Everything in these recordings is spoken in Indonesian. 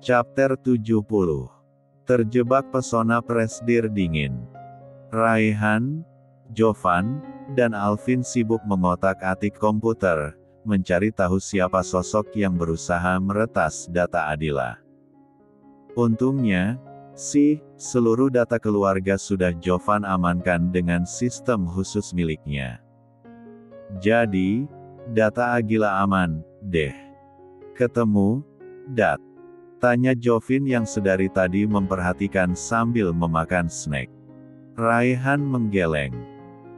Chapter 70. Terjebak pesona presdir dingin. Raihan, Jovan, dan Alvin sibuk mengotak-atik komputer, mencari tahu siapa sosok yang berusaha meretas data Adila. Untungnya, seluruh data keluarga sudah Jovan amankan dengan sistem khusus miliknya. Jadi, data Agila aman, deh. Ketemu, Dat? Tanya Jovin yang sedari tadi memperhatikan sambil memakan snack. Raihan menggeleng.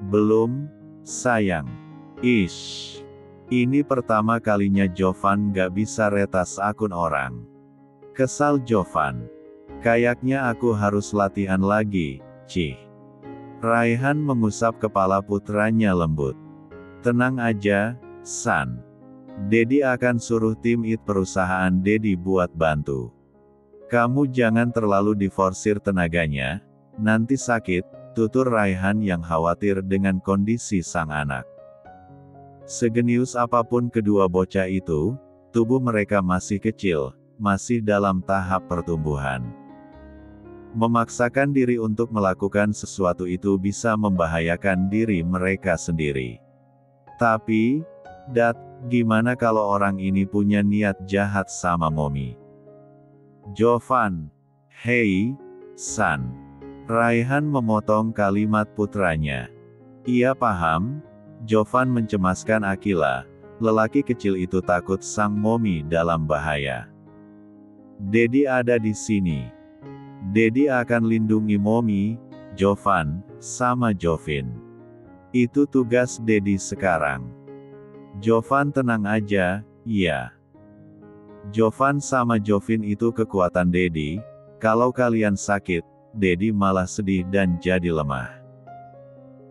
Belum, sayang. Ish. Ini pertama kalinya Jovan gak bisa retas akun orang. Kesal Jovan. Kayaknya aku harus latihan lagi, Cih. Raihan mengusap kepala putranya lembut. Tenang aja, San. Dedi akan suruh tim IT perusahaan Dedi buat bantu. Kamu jangan terlalu diforsir tenaganya, nanti sakit, tutur Raihan yang khawatir dengan kondisi sang anak. Segenius apapun kedua bocah itu, tubuh mereka masih kecil, masih dalam tahap pertumbuhan. Memaksakan diri untuk melakukan sesuatu itu bisa membahayakan diri mereka sendiri. Tapi, Dat, gimana kalau orang ini punya niat jahat sama Momi? Jovan. Hei, San. Raihan memotong kalimat putranya. Ia paham, Jovan mencemaskan Akila, lelaki kecil itu takut sang Momi dalam bahaya. Dedi ada di sini. Dedi akan lindungi Momi, Jovan, sama Jovin. Itu tugas Dedi sekarang. Jovan tenang aja, ya. Jovan sama Jovin itu kekuatan Dedi, kalau kalian sakit, Dedi malah sedih dan jadi lemah.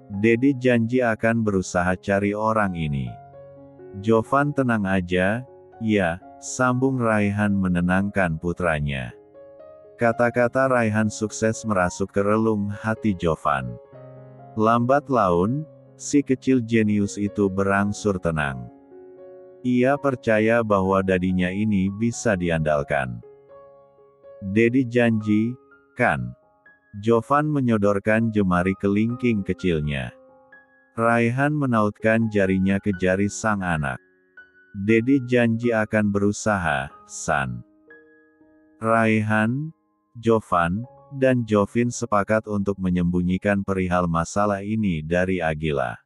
Dedi janji akan berusaha cari orang ini. Jovan tenang aja, ya, sambung Raihan menenangkan putranya. Kata-kata Raihan sukses merasuk ke relung hati Jovan. Lambat laun, si kecil jenius itu berangsur tenang. Ia percaya bahwa dadinya ini bisa diandalkan. Dedi janji, kan? Jovan menyodorkan jemari kelingking kecilnya. Raihan menautkan jarinya ke jari sang anak. Dedi janji akan berusaha, San. Raihan, Jovan, dan Jovin sepakat untuk menyembunyikan perihal masalah ini dari Agila.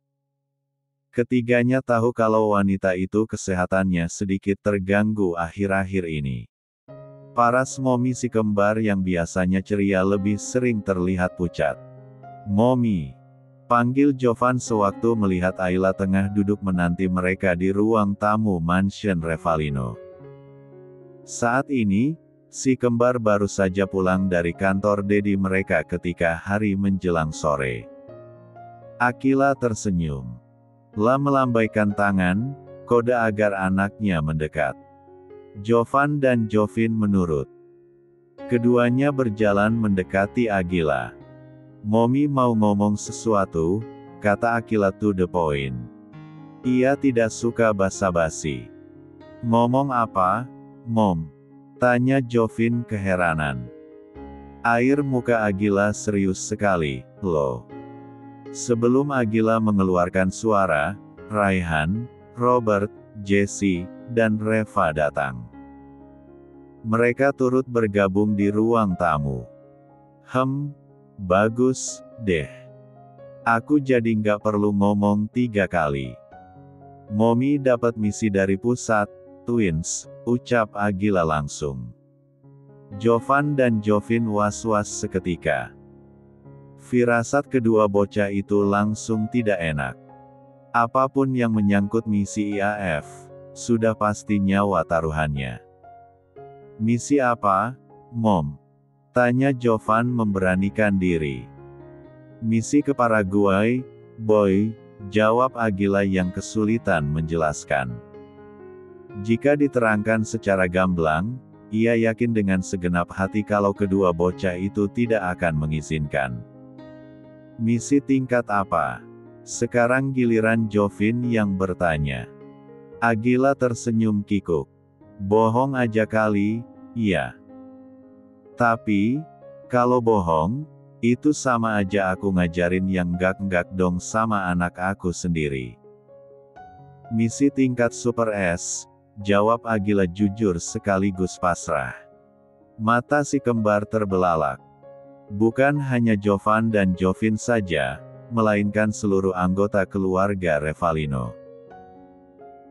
Ketiganya tahu kalau wanita itu kesehatannya sedikit terganggu akhir-akhir ini. Paras Momi si kembar yang biasanya ceria lebih sering terlihat pucat. Momi, panggil Jovan sewaktu melihat Ayla tengah duduk menanti mereka di ruang tamu Mansion Revalino. Saat ini, si kembar baru saja pulang dari kantor Dedi mereka ketika hari menjelang sore. Akila tersenyum. Melambaikan tangan, kode agar anaknya mendekat. Jovan dan Jovin menurut. Keduanya berjalan mendekati Agila. Momi mau ngomong sesuatu, kata Akila to the point. Ia tidak suka basa-basi. Ngomong apa, Mom? Tanya Jovin keheranan. Air muka Agila serius sekali, loh. Sebelum Agila mengeluarkan suara, Raihan, Robert, Jesse, dan Reva datang. Mereka turut bergabung di ruang tamu. Bagus, deh. Aku jadi nggak perlu ngomong 3 kali. Momi dapat misi dari pusat, Twins, ucap Agila langsung. Jovan dan Jovin was-was seketika. Firasat kedua bocah itu langsung tidak enak. Apapun yang menyangkut misi IAF, sudah pasti nyawa taruhannya. Misi apa, Mom? Tanya Jovan memberanikan diri. Misi ke Paraguay, Boy, jawab Agila yang kesulitan menjelaskan. Jika diterangkan secara gamblang, ia yakin dengan segenap hati kalau kedua bocah itu tidak akan mengizinkan. Misi tingkat apa? Sekarang giliran Jovin yang bertanya. Agila tersenyum kikuk. Bohong aja kali, iya. Tapi, kalau bohong, itu sama aja aku ngajarin yang enggak-enggak dong sama anak aku sendiri. Misi tingkat Super S, jawab Agila jujur sekaligus pasrah. Mata si kembar terbelalak. Bukan hanya Jovan dan Jovin saja, melainkan seluruh anggota keluarga Revalino.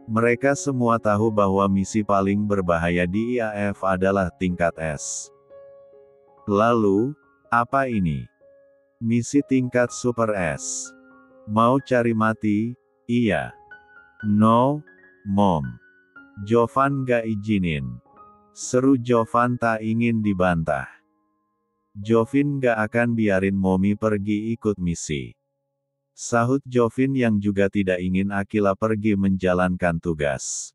Mereka semua tahu bahwa misi paling berbahaya di IAF adalah tingkat S. Lalu, apa ini? Misi tingkat Super S. Mau cari mati? Iya. No, Mom. Jovan gak izinin. Seru Jovan tak ingin dibantah. Jovin gak akan biarin Mommy pergi ikut misi. Sahut Jovin yang juga tidak ingin Agila pergi menjalankan tugas.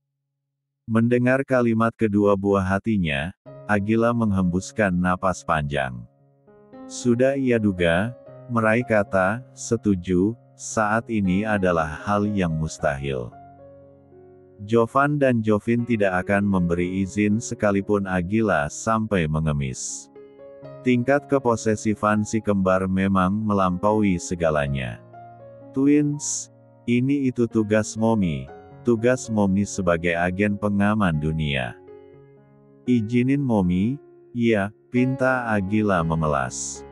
Mendengar kalimat kedua buah hatinya, Agila menghembuskan napas panjang. Sudah ia duga, meraih kata, setuju, saat ini adalah hal yang mustahil. Jovan dan Jovin tidak akan memberi izin sekalipun Agila sampai mengemis. Tingkat keposesifan si kembar memang melampaui segalanya. Twins, ini itu tugas Mommy sebagai agen pengaman dunia. Izinin Mommy, ya, pinta Agila memelas.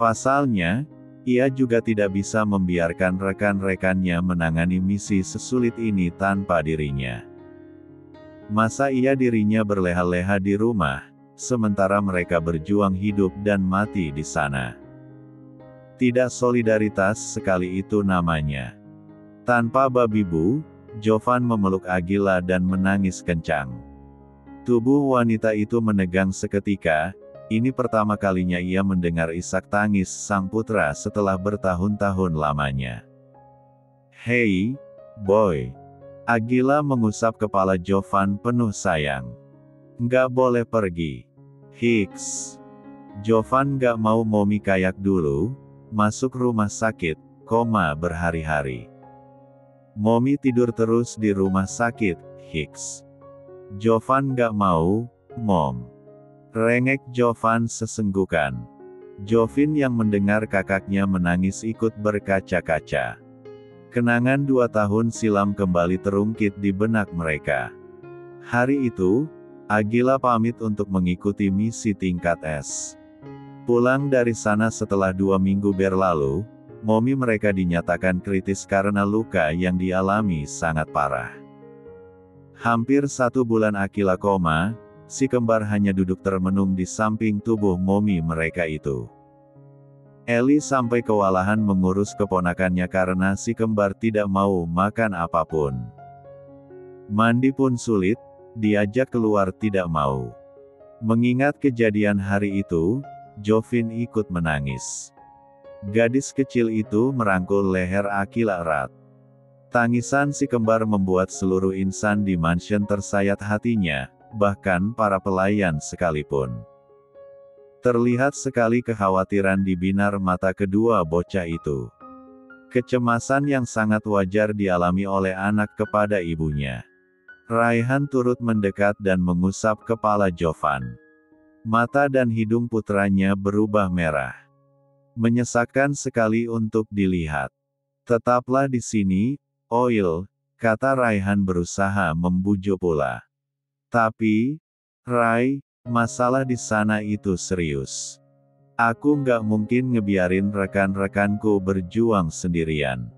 Pasalnya, ia juga tidak bisa membiarkan rekan-rekannya menangani misi sesulit ini tanpa dirinya. Masa iya dirinya berleha-leha di rumah, sementara mereka berjuang hidup dan mati di sana. Tidak solidaritas sekali itu namanya. Tanpa babi bu, Jovan memeluk Agila dan menangis kencang. Tubuh wanita itu menegang seketika, ini pertama kalinya ia mendengar isak tangis sang putra setelah bertahun-tahun lamanya. Hei, boy. Agila mengusap kepala Jovan penuh sayang. Nggak boleh pergi. Hiks. Jovan nggak mau Mommy kayak dulu, masuk rumah sakit, koma berhari-hari. Mommy tidur terus di rumah sakit, Hiks. Jovan nggak mau, Mom. Rengek Jovan sesenggukan. Jovin yang mendengar kakaknya menangis ikut berkaca-kaca. Kenangan 2 tahun silam kembali terungkit di benak mereka. Hari itu, Agila pamit untuk mengikuti misi tingkat S. Pulang dari sana setelah 2 minggu berlalu, Mommy mereka dinyatakan kritis karena luka yang dialami sangat parah. Hampir 1 bulan Agila koma, si kembar hanya duduk termenung di samping tubuh Mommy mereka itu. Eli sampai kewalahan mengurus keponakannya karena si kembar tidak mau makan apapun. Mandi pun sulit, diajak keluar tidak mau. Mengingat kejadian hari itu, Jovin ikut menangis. Gadis kecil itu merangkul leher Agila erat. Tangisan si kembar membuat seluruh insan di mansion tersayat hatinya, bahkan para pelayan sekalipun. Terlihat sekali kekhawatiran di binar mata kedua bocah itu. Kecemasan yang sangat wajar dialami oleh anak kepada ibunya. Raihan turut mendekat dan mengusap kepala Jovan. Mata dan hidung putranya berubah merah. Menyesakkan sekali untuk dilihat. Tetaplah di sini, Oil, kata Raihan berusaha membujuk pula. Tapi, Rai, masalah di sana itu serius. Aku nggak mungkin ngebiarin rekan-rekanku berjuang sendirian.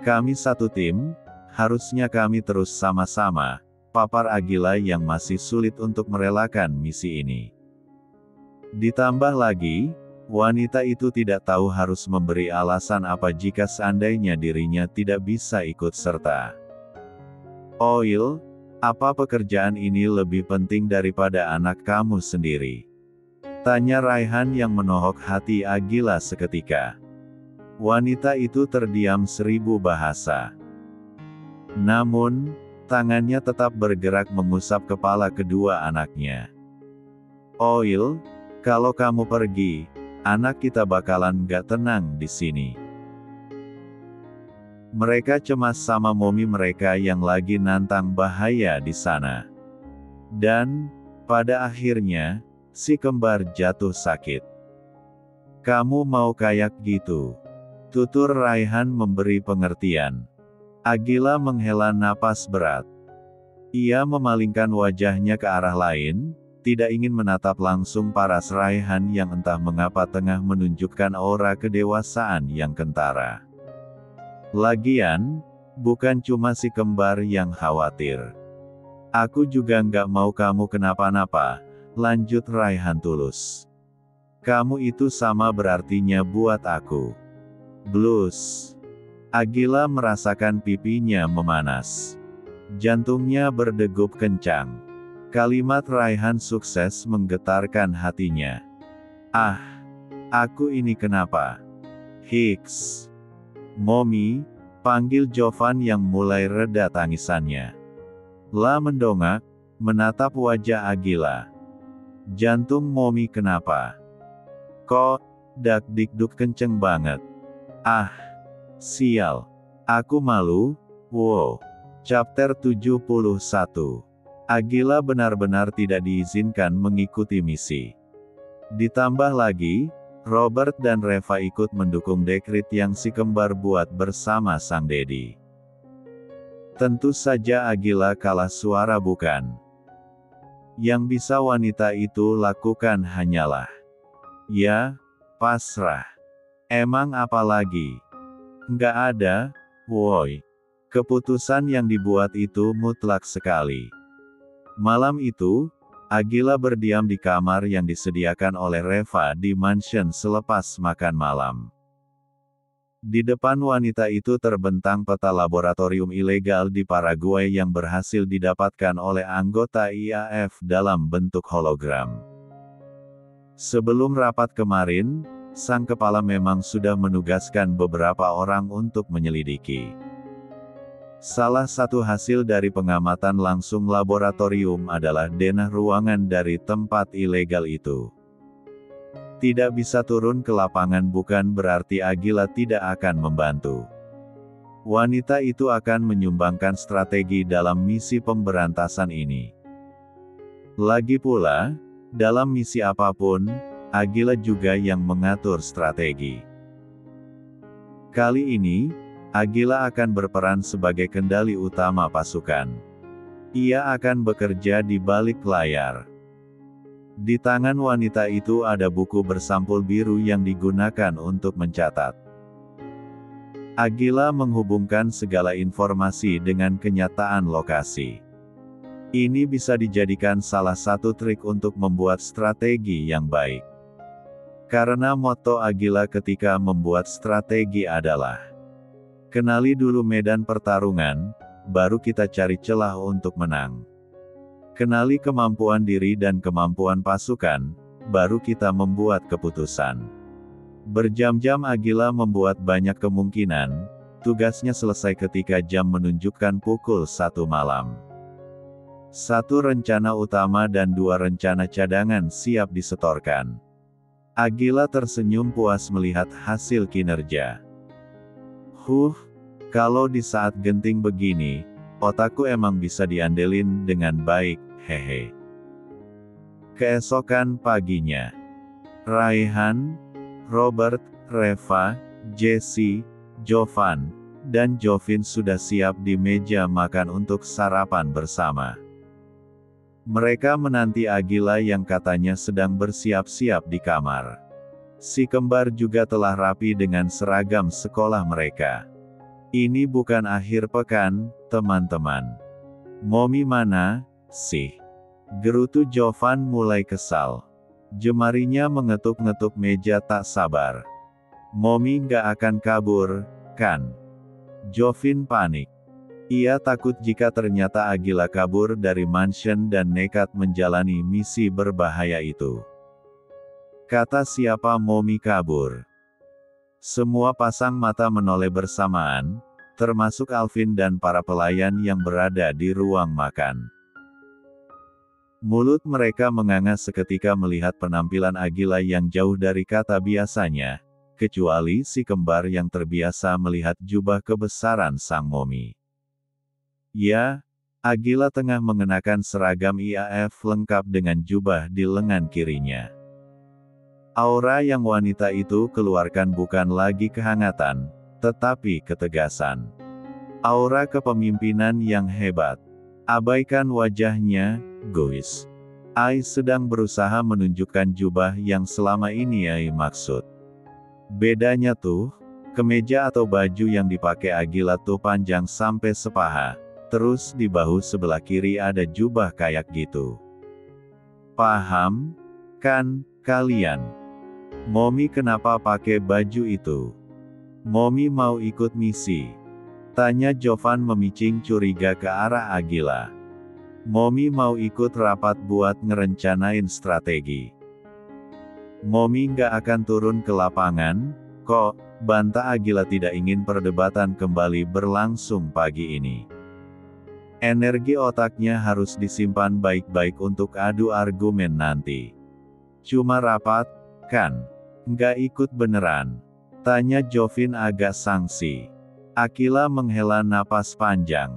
Kami satu tim, harusnya kami terus sama-sama, papar Agila yang masih sulit untuk merelakan misi ini. Ditambah lagi, wanita itu tidak tahu harus memberi alasan apa jika seandainya dirinya tidak bisa ikut serta. Oil, apa pekerjaan ini lebih penting daripada anak kamu sendiri? Tanya Raihan yang menohok hati Agila seketika. Wanita itu terdiam 1000 bahasa. Namun, tangannya tetap bergerak mengusap kepala kedua anaknya. Oil, kalau kamu pergi, anak kita bakalan gak tenang di sini. Mereka cemas sama momi mereka yang lagi nantang bahaya di sana. Dan, pada akhirnya, si kembar jatuh sakit. "Kamu mau kayak gitu?" tutur Raihan memberi pengertian. Agila menghela napas berat. Ia memalingkan wajahnya ke arah lain, tidak ingin menatap langsung paras Raihan yang entah mengapa tengah menunjukkan aura kedewasaan yang kentara. Lagian, bukan cuma si kembar yang khawatir. "Aku juga nggak mau kamu kenapa-napa," lanjut Raihan tulus. "Kamu itu sama berartinya buat aku." Blus. Agila merasakan pipinya memanas. Jantungnya berdegup kencang. Kalimat Raihan sukses menggetarkan hatinya. "Ah, aku ini kenapa?" "Hiks. Momi," panggil Jovan yang mulai reda tangisannya. La mendongak, menatap wajah Agila. "Jantung Momi kenapa? Kok, dak-dikduk kenceng banget?" "Ah, sial. Aku malu." Wow. Chapter 71. Agila benar-benar tidak diizinkan mengikuti misi. Ditambah lagi, Robert dan Reva ikut mendukung dekrit yang si kembar buat bersama sang Dedi. Tentu saja Agila kalah suara bukan? Yang bisa wanita itu lakukan hanyalah, ya, pasrah. Emang apa lagi? Nggak ada, woi. Keputusan yang dibuat itu mutlak sekali. Malam itu, Agila berdiam di kamar yang disediakan oleh Reva di mansion selepas makan malam. Di depan wanita itu terbentang peta laboratorium ilegal di Paraguay yang berhasil didapatkan oleh anggota IAF dalam bentuk hologram. Sebelum rapat kemarin, sang kepala memang sudah menugaskan beberapa orang untuk menyelidiki. Salah satu hasil dari pengamatan langsung laboratorium adalah denah ruangan dari tempat ilegal itu. Tidak bisa turun ke lapangan bukan berarti Agila tidak akan membantu. Wanita itu akan menyumbangkan strategi dalam misi pemberantasan ini. Lagi pula, dalam misi apapun, Agila juga yang mengatur strategi. Kali ini, Agila akan berperan sebagai kendali utama pasukan. Ia akan bekerja di balik layar. Di tangan wanita itu ada buku bersampul biru yang digunakan untuk mencatat. Agila menghubungkan segala informasi dengan kenyataan lokasi. Ini bisa dijadikan salah satu trik untuk membuat strategi yang baik. Karena moto Agila ketika membuat strategi adalah, "Kenali dulu medan pertarungan, baru kita cari celah untuk menang. Kenali kemampuan diri dan kemampuan pasukan, baru kita membuat keputusan." Berjam-jam Agila membuat banyak kemungkinan, tugasnya selesai ketika jam menunjukkan pukul 1 malam. 1 rencana utama dan 2 rencana cadangan siap disetorkan. Agila tersenyum puas melihat hasil kinerja. Kalau di saat genting begini, otakku emang bisa diandelin dengan baik, hehe. Keesokan paginya, Raihan, Robert, Reva, Jesse, Jovan, dan Jovin sudah siap di meja makan untuk sarapan bersama. Mereka menanti Agila yang katanya sedang bersiap-siap di kamar. Si kembar juga telah rapi dengan seragam sekolah mereka. "Ini bukan akhir pekan, teman-teman. Momi mana, sih?" gerutu Jovan mulai kesal. Jemarinya mengetuk-ngetuk meja tak sabar. "Momi nggak akan kabur, kan?" Jovin panik. Ia takut jika ternyata Agila kabur dari mansion dan nekat menjalani misi berbahaya itu. Kata siapa Momi kabur? Semua pasang mata menoleh bersamaan, termasuk Alvin dan para pelayan yang berada di ruang makan. Mulut mereka menganga seketika melihat penampilan Agila yang jauh dari kata biasanya. kecuali si kembar yang terbiasa melihat jubah kebesaran sang momi. Ya, Agila tengah mengenakan seragam IAF lengkap dengan jubah di lengan kirinya. Aura yang wanita itu keluarkan bukan lagi kehangatan, tetapi ketegasan. Aura kepemimpinan yang hebat. Abaikan wajahnya, guys. Ai sedang berusaha menunjukkan jubah yang selama ini Ai maksud. Bedanya tuh, kemeja atau baju yang dipakai Agila tuh panjang sampai sepaha, terus di bahu sebelah kiri ada jubah kayak gitu. Paham? Kan, kalian? Momi kenapa pakai baju itu? Momi mau ikut misi? Tanya Jovan memicing curiga ke arah Agila. Momi mau ikut rapat buat ngerencanain strategi. Momi nggak akan turun ke lapangan, kok, bantah Agila tidak ingin perdebatan kembali berlangsung pagi ini. Energi otaknya harus disimpan baik-baik untuk adu argumen nanti. Cuma rapat, kan? Nggak ikut beneran? Tanya Jovin agak sangsi. Agila menghela napas panjang.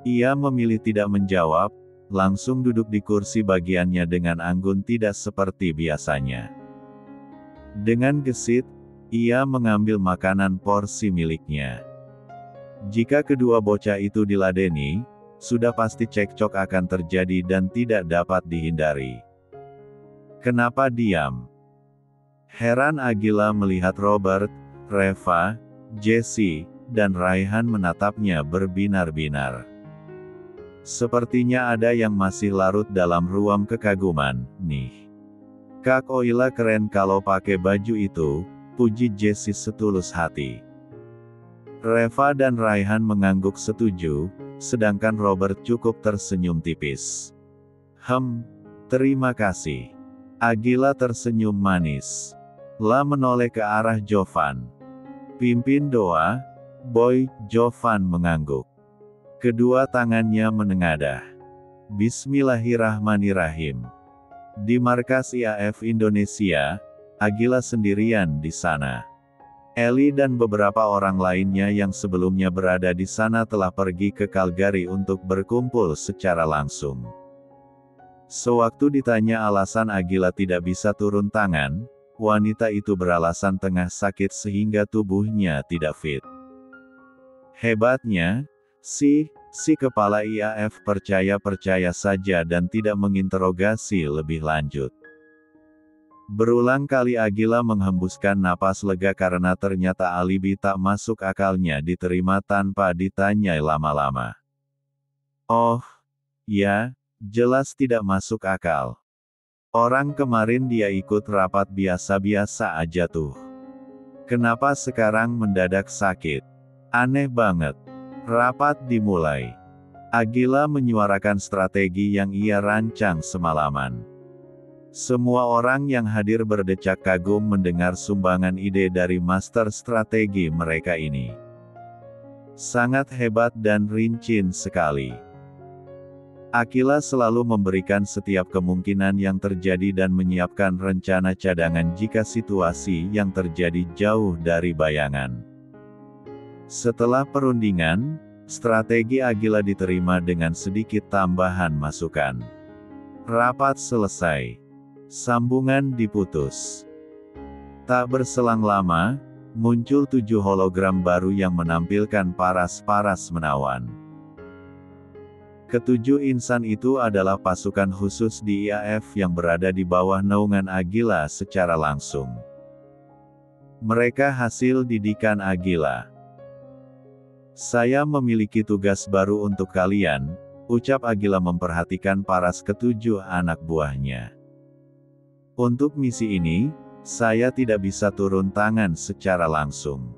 Ia memilih tidak menjawab, langsung duduk di kursi bagiannya dengan anggun tidak seperti biasanya. Dengan gesit, ia mengambil makanan porsi miliknya. Jika kedua bocah itu diladeni, sudah pasti cekcok akan terjadi dan tidak dapat dihindari. Kenapa diam? Heran Agila melihat Robert, Reva, Jesse, dan Raihan menatapnya berbinar-binar. Sepertinya ada yang masih larut dalam ruang kekaguman, nih. Kak Oila keren kalau pakai baju itu, puji Jesse setulus hati. Reva dan Raihan mengangguk setuju, sedangkan Robert cukup tersenyum tipis. Terima kasih. Agila tersenyum manis. La menoleh ke arah Jovan. Pimpin doa, Boy, Jovan mengangguk. Kedua tangannya menengadah. Bismillahirrahmanirrahim. Di markas IAF Indonesia, Agila sendirian di sana. Eli dan beberapa orang lainnya yang sebelumnya berada di sana telah pergi ke Calgary untuk berkumpul secara langsung. Sewaktu ditanya alasan Agila tidak bisa turun tangan, wanita itu beralasan tengah sakit sehingga tubuhnya tidak fit. Hebatnya, si kepala IAF percaya-percaya saja dan tidak menginterogasi lebih lanjut. Berulang kali Agila menghembuskan napas lega karena ternyata alibi tak masuk akalnya diterima tanpa ditanya lama-lama. Oh, ya, jelas tidak masuk akal. Orang kemarin dia ikut rapat biasa-biasa aja tuh. Kenapa sekarang mendadak sakit? Aneh banget. Rapat dimulai. Agila menyuarakan strategi yang ia rancang semalaman. Semua orang yang hadir berdecak kagum mendengar sumbangan ide dari master strategi mereka ini. Sangat hebat dan rincin sekali. Agila selalu memberikan setiap kemungkinan yang terjadi dan menyiapkan rencana cadangan jika situasi yang terjadi jauh dari bayangan. Setelah perundingan, strategi Agila diterima dengan sedikit tambahan masukan. Rapat selesai. Sambungan diputus. Tak berselang lama, muncul 7 hologram baru yang menampilkan paras-paras menawan. Ketujuh insan itu adalah pasukan khusus di IAF yang berada di bawah naungan Agila secara langsung. Mereka hasil didikan Agila. Saya memiliki tugas baru untuk kalian, ucap Agila memperhatikan paras ketujuh anak buahnya. Untuk misi ini, saya tidak bisa turun tangan secara langsung.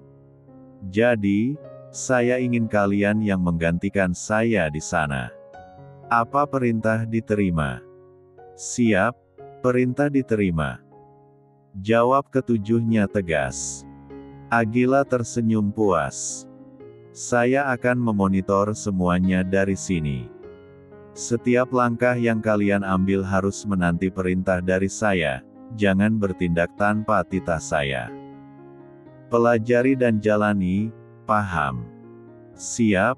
Jadi, saya ingin kalian yang menggantikan saya di sana. Apa perintah diterima? Siap, perintah diterima. Jawab ketujuhnya tegas. Agila tersenyum puas. Saya akan memonitor semuanya dari sini. Setiap langkah yang kalian ambil harus menanti perintah dari saya, jangan bertindak tanpa titah saya. Pelajari dan jalani, paham. Siap,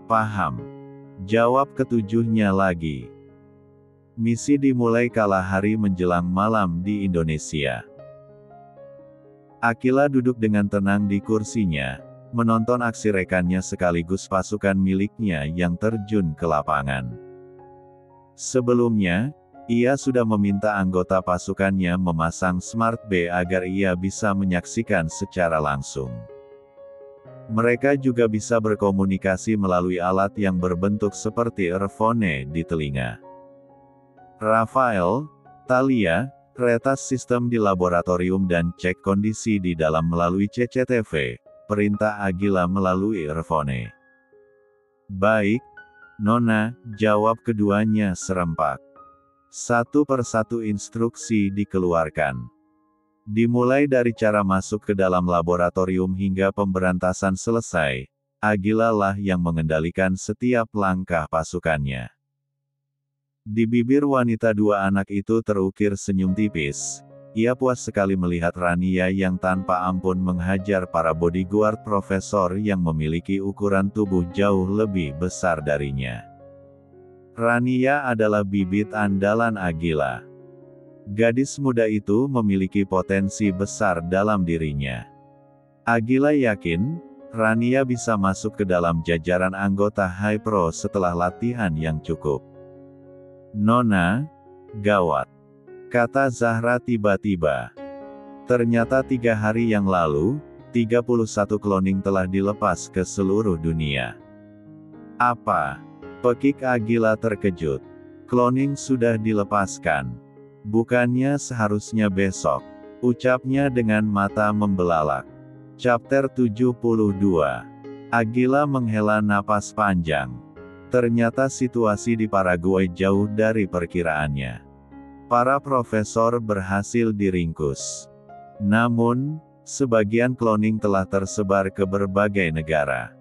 paham. Jawab ketujuhnya lagi. Misi dimulai kala hari menjelang malam di Indonesia. Aquila duduk dengan tenang di kursinya, menonton aksi rekannya sekaligus pasukan miliknya yang terjun ke lapangan. Sebelumnya, ia sudah meminta anggota pasukannya memasang Smart B agar ia bisa menyaksikan secara langsung. Mereka juga bisa berkomunikasi melalui alat yang berbentuk seperti earphone di telinga. Rafael, Thalia, retas sistem di laboratorium dan cek kondisi di dalam melalui CCTV, perintah Aquila melalui earphone. Baik, Nona, jawab keduanya serempak. Satu persatu instruksi dikeluarkan. Dimulai dari cara masuk ke dalam laboratorium hingga pemberantasan selesai, Aquila lah yang mengendalikan setiap langkah pasukannya. Di bibir wanita dua anak itu terukir senyum tipis. Ia puas sekali melihat Rania yang tanpa ampun menghajar para bodyguard profesor yang memiliki ukuran tubuh jauh lebih besar darinya. Rania adalah bibit andalan Aquila. Gadis muda itu memiliki potensi besar dalam dirinya. Aquila yakin, Rania bisa masuk ke dalam jajaran anggota High Pro setelah latihan yang cukup. Nona, gawat, kata Zahra tiba-tiba. Ternyata 3 hari yang lalu, 31 kloning telah dilepas ke seluruh dunia. Apa? Pekik Aquila terkejut. Kloning sudah dilepaskan. Bukannya seharusnya besok, ucapnya dengan mata membelalak. Chapter 72. Aquila menghela napas panjang. Ternyata situasi di Paraguay jauh dari perkiraannya. Para profesor berhasil diringkus. Namun, sebagian kloning telah tersebar ke berbagai negara.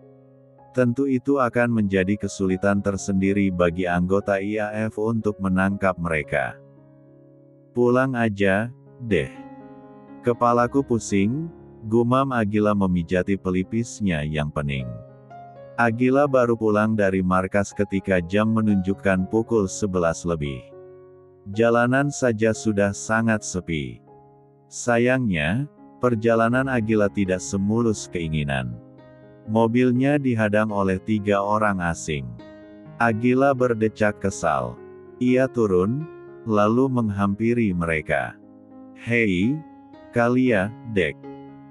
Tentu itu akan menjadi kesulitan tersendiri bagi anggota IAF untuk menangkap mereka. Pulang aja, deh. Kepalaku pusing, gumam Aquila memijati pelipisnya yang pening. Aquila baru pulang dari markas ketika jam menunjukkan pukul 11 lebih. Jalanan saja sudah sangat sepi. Sayangnya, perjalanan Aquila tidak semulus keinginan. Mobilnya dihadang oleh 3 orang asing. Aquila berdecak kesal. Ia turun, lalu menghampiri mereka. Hei, kalian, Dek.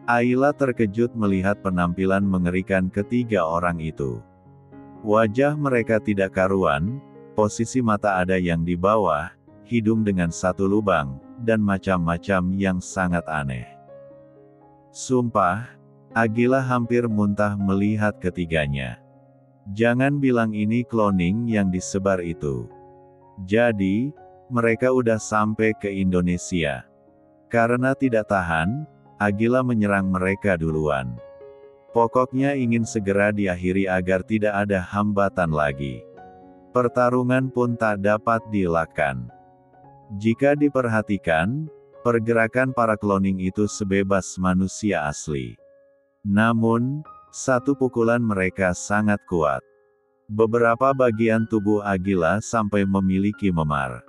Ayla terkejut melihat penampilan mengerikan ketiga orang itu. Wajah mereka tidak karuan, posisi mata ada yang di bawah, hidung dengan satu lubang, dan macam-macam yang sangat aneh. Sumpah, Aquila hampir muntah melihat ketiganya. Jangan bilang ini kloning yang disebar itu. Jadi, mereka udah sampai ke Indonesia. Karena tidak tahan, Aquila menyerang mereka duluan. Pokoknya ingin segera diakhiri agar tidak ada hambatan lagi. Pertarungan pun tak dapat dielakkan. Jika diperhatikan, pergerakan para kloning itu sebebas manusia asli. Namun, satu pukulan mereka sangat kuat. Beberapa bagian tubuh Aquila sampai memiliki memar.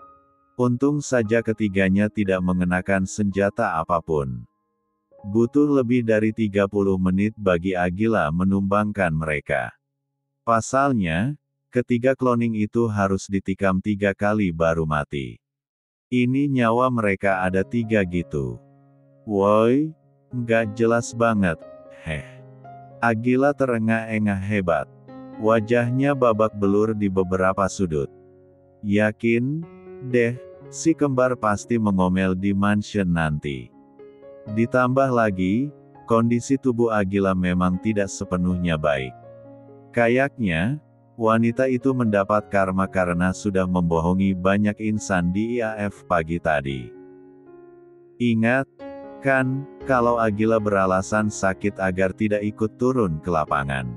Untung saja ketiganya tidak mengenakan senjata apapun. Butuh lebih dari 30 menit bagi Aquila menumbangkan mereka. Pasalnya, ketiga kloning itu harus ditikam 3 kali baru mati. Ini nyawa mereka ada 3 gitu. Woi, nggak jelas banget. Aquila terengah-engah hebat. Wajahnya babak belur di beberapa sudut. Yakin, deh, si kembar pasti mengomel di mansion nanti. Ditambah lagi, kondisi tubuh Aquila memang tidak sepenuhnya baik. Kayaknya, wanita itu mendapat karma karena sudah membohongi banyak insan di IAF pagi tadi. Ingat, kan, kalau Aquila beralasan sakit agar tidak ikut turun ke lapangan.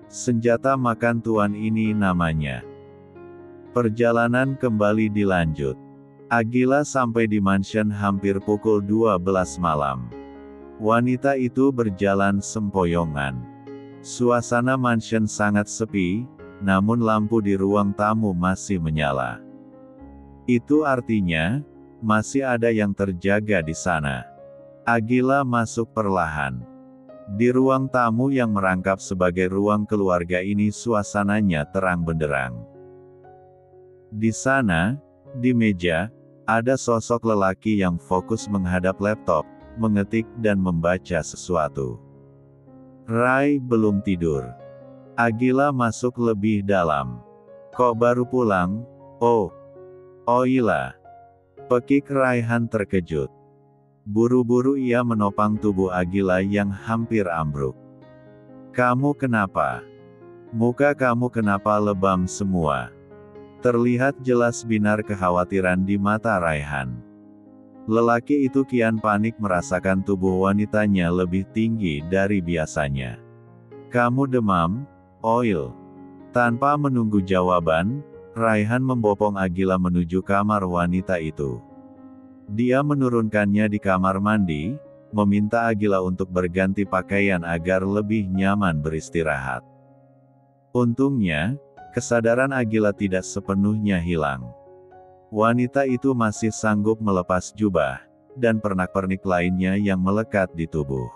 Senjata makan tuan ini namanya. Perjalanan kembali dilanjut. Aquila sampai di mansion hampir pukul 12 malam. Wanita itu berjalan sempoyongan. Suasana mansion sangat sepi, namun lampu di ruang tamu masih menyala. Itu artinya, masih ada yang terjaga di sana. Agila masuk perlahan. Di ruang tamu yang merangkap sebagai ruang keluarga ini suasananya terang benderang. Di sana, di meja, ada sosok lelaki yang fokus menghadap laptop, mengetik dan membaca sesuatu. Rai belum tidur. Agila masuk lebih dalam. Kok baru pulang? Oh iya. Pekik Raihan terkejut. Buru-buru ia menopang tubuh Agila yang hampir ambruk. Kamu kenapa? Muka kamu kenapa lebam semua? Terlihat jelas binar kekhawatiran di mata Raihan. Lelaki itu kian panik merasakan tubuh wanitanya lebih tinggi dari biasanya. Kamu demam? Oil. Tanpa menunggu jawaban, Raihan membopong Agila menuju kamar wanita itu. Dia menurunkannya di kamar mandi, meminta Agila untuk berganti pakaian agar lebih nyaman beristirahat. Untungnya, kesadaran Agila tidak sepenuhnya hilang. Wanita itu masih sanggup melepas jubah, dan pernak-pernik lainnya yang melekat di tubuh.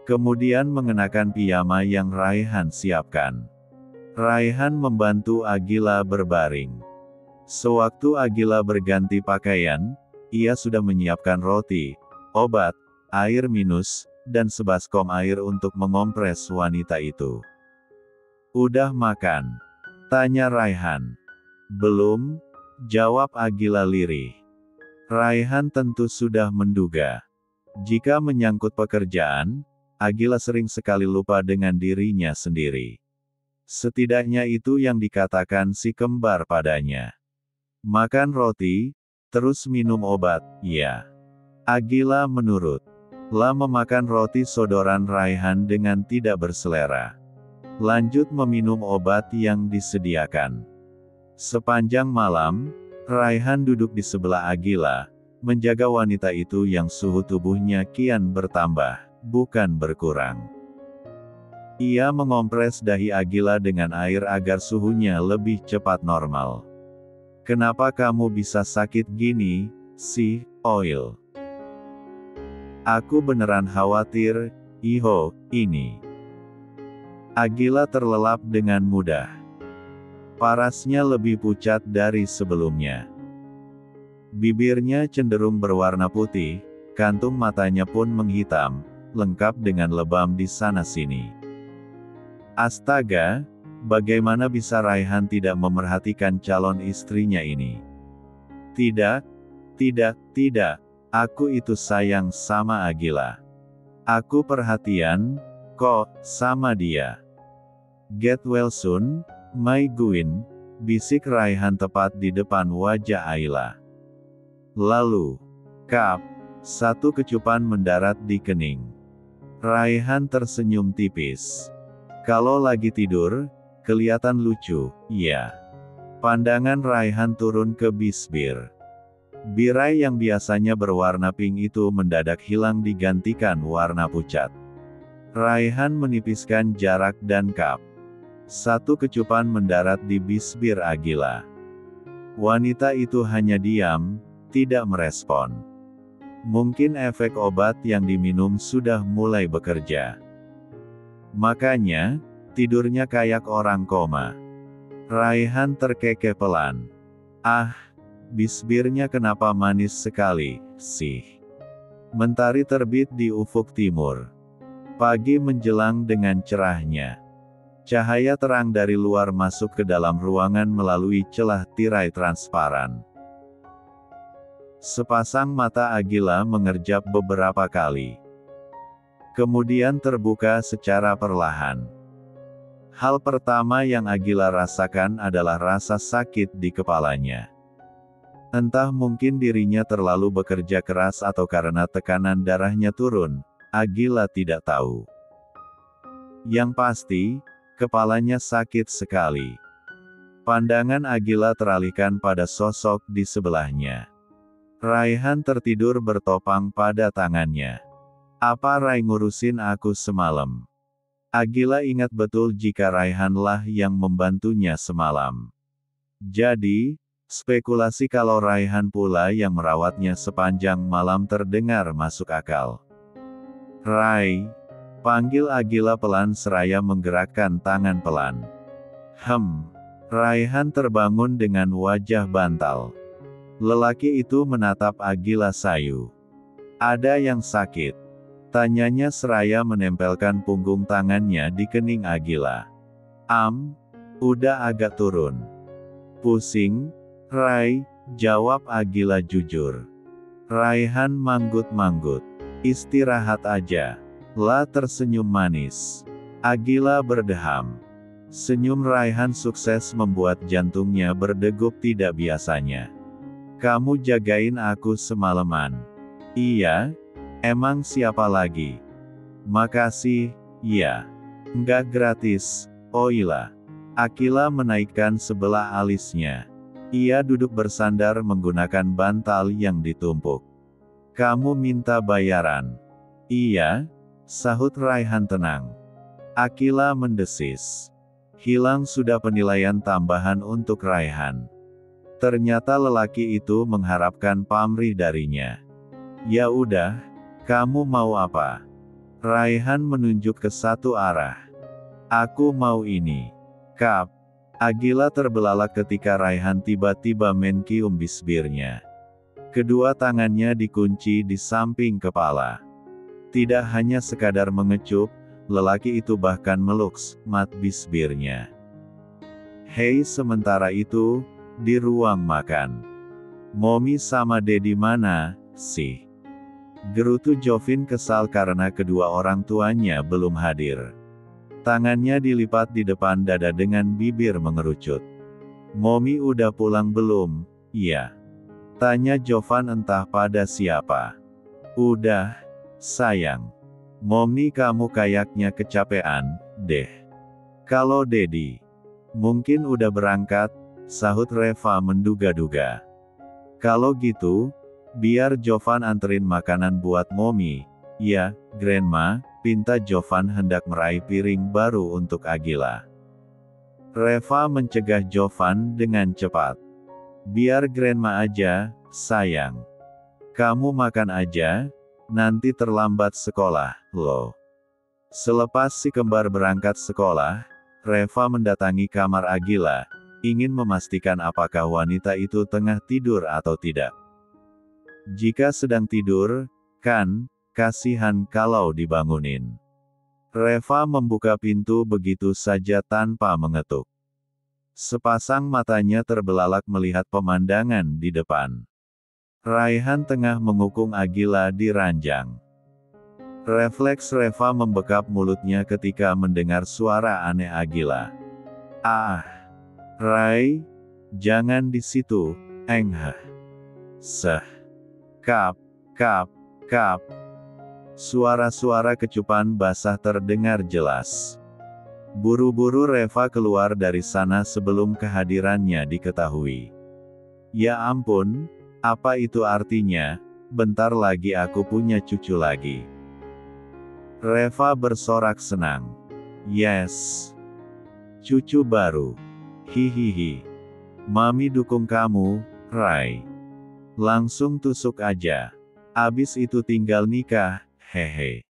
Kemudian mengenakan piyama yang Raihan siapkan. Raihan membantu Agila berbaring. Sewaktu Agila berganti pakaian, ia sudah menyiapkan roti, obat, air minus, dan sebaskom air untuk mengompres wanita itu. Udah makan? Tanya Raihan. Belum, jawab Agila lirih. Raihan tentu sudah menduga. Jika menyangkut pekerjaan, Agila sering sekali lupa dengan dirinya sendiri. Setidaknya itu yang dikatakan si kembar padanya. Makan roti, terus minum obat, ya. Agila menurut. Lama makan roti sodoran Raihan dengan tidak berselera. Lanjut meminum obat yang disediakan. Sepanjang malam, Raihan duduk di sebelah Agila, menjaga wanita itu yang suhu tubuhnya kian bertambah, bukan berkurang. Ia mengompres dahi Agila dengan air agar suhunya lebih cepat normal. Kenapa kamu bisa sakit gini, sih, Oil? Aku beneran khawatir, Iho, ini. Agila terlelap dengan mudah. Parasnya lebih pucat dari sebelumnya. Bibirnya cenderung berwarna putih, kantung matanya pun menghitam, lengkap dengan lebam di sana-sini. Astaga! Bagaimana bisa Raihan tidak memerhatikan calon istrinya ini? Tidak, aku itu sayang sama Agila. Aku perhatian, kok, sama dia. Get well soon, my Guin, bisik Raihan tepat di depan wajah Ayla. Lalu, kap, satu kecupan mendarat di kening. Raihan tersenyum tipis. Kalau lagi tidur, kelihatan lucu, ya. Pandangan Raihan turun ke bisbir. Birai yang biasanya berwarna pink itu mendadak hilang digantikan warna pucat. Raihan menipiskan jarak dan kap. Satu kecupan mendarat di bisbir Agila. Wanita itu hanya diam, tidak merespon. Mungkin efek obat yang diminum sudah mulai bekerja. Makanya, tidurnya kayak orang koma. Raihan terkekeh pelan. Ah, bisbirnya kenapa manis sekali, sih. Mentari terbit di ufuk timur. Pagi menjelang dengan cerahnya. Cahaya terang dari luar masuk ke dalam ruangan melalui celah tirai transparan. Sepasang mata Agila mengerjap beberapa kali. Kemudian terbuka secara perlahan. Hal pertama yang Agila rasakan adalah rasa sakit di kepalanya. Entah mungkin dirinya terlalu bekerja keras atau karena tekanan darahnya turun, Agila tidak tahu. Yang pasti, kepalanya sakit sekali. Pandangan Agila teralihkan pada sosok di sebelahnya. Raihan tertidur bertopang pada tangannya. Apa Rai ngurusin aku semalam? Agila ingat betul jika Raihanlah yang membantunya semalam. Jadi, spekulasi kalau Raihan pula yang merawatnya sepanjang malam terdengar masuk akal. Rai, panggil Agila pelan seraya menggerakkan tangan pelan. Raihan terbangun dengan wajah bantal. Lelaki itu menatap Agila sayu. Ada yang sakit? Tanyanya seraya menempelkan punggung tangannya di kening Agila. Udah agak turun. Pusing, Rai, jawab Agila jujur. Raihan manggut-manggut. Istirahat aja. La tersenyum manis. Agila berdeham. Senyum Raihan sukses membuat jantungnya berdegup tidak biasanya. Kamu jagain aku semalaman. Iya? Emang siapa lagi? Makasih, ya. Nggak gratis, Oila. Agila menaikkan sebelah alisnya. Ia duduk bersandar menggunakan bantal yang ditumpuk. Kamu minta bayaran? Iya, sahut Raihan tenang. Agila mendesis. Hilang sudah penilaian tambahan untuk Raihan. Ternyata lelaki itu mengharapkan pamrih darinya. Ya udah, kamu mau apa? Raihan menunjuk ke satu arah. Aku mau ini. Kap. Agila terbelalak ketika Raihan tiba-tiba mencium bisbirnya. Kedua tangannya dikunci di samping kepala. Tidak hanya sekadar mengecup, lelaki itu bahkan meluks mat bisbirnya. Hei, sementara itu, di ruang makan. Momi sama Dedi mana, sih? Gerutu Jovin kesal karena kedua orang tuanya belum hadir. Tangannya dilipat di depan dada dengan bibir mengerucut. Momi udah pulang belum? Iya. Tanya Jovan entah pada siapa. Udah, sayang. Momi kamu kayaknya kecapean, deh. Kalau Dedi, mungkin udah berangkat, sahut Reva menduga-duga. Kalau gitu, biar Jovan anterin makanan buat Momi. Ya, Grandma, pinta Jovan hendak meraih piring baru untuk Agila. Reva mencegah Jovan dengan cepat. Biar Grandma aja, sayang. Kamu makan aja, nanti terlambat sekolah, loh. Selepas si kembar berangkat sekolah, Reva mendatangi kamar Agila, ingin memastikan apakah wanita itu tengah tidur atau tidak. Jika sedang tidur, kan, kasihan kalau dibangunin. Reva membuka pintu begitu saja tanpa mengetuk. Sepasang matanya terbelalak melihat pemandangan di depan. Raihan tengah mengukung Agila di ranjang. Refleks Reva membekap mulutnya ketika mendengar suara aneh Agila. Rai, jangan di situ, engheh. Seh. Kap, kap, kap. Suara-suara kecupan basah terdengar jelas. Buru-buru Reva keluar dari sana sebelum kehadirannya diketahui. Ya ampun, apa itu artinya? Bentar lagi aku punya cucu lagi. Reva bersorak senang. Yes. Cucu baru. Hihihi. Mami dukung kamu, Rai. Langsung tusuk aja. Abis itu tinggal nikah, hehe.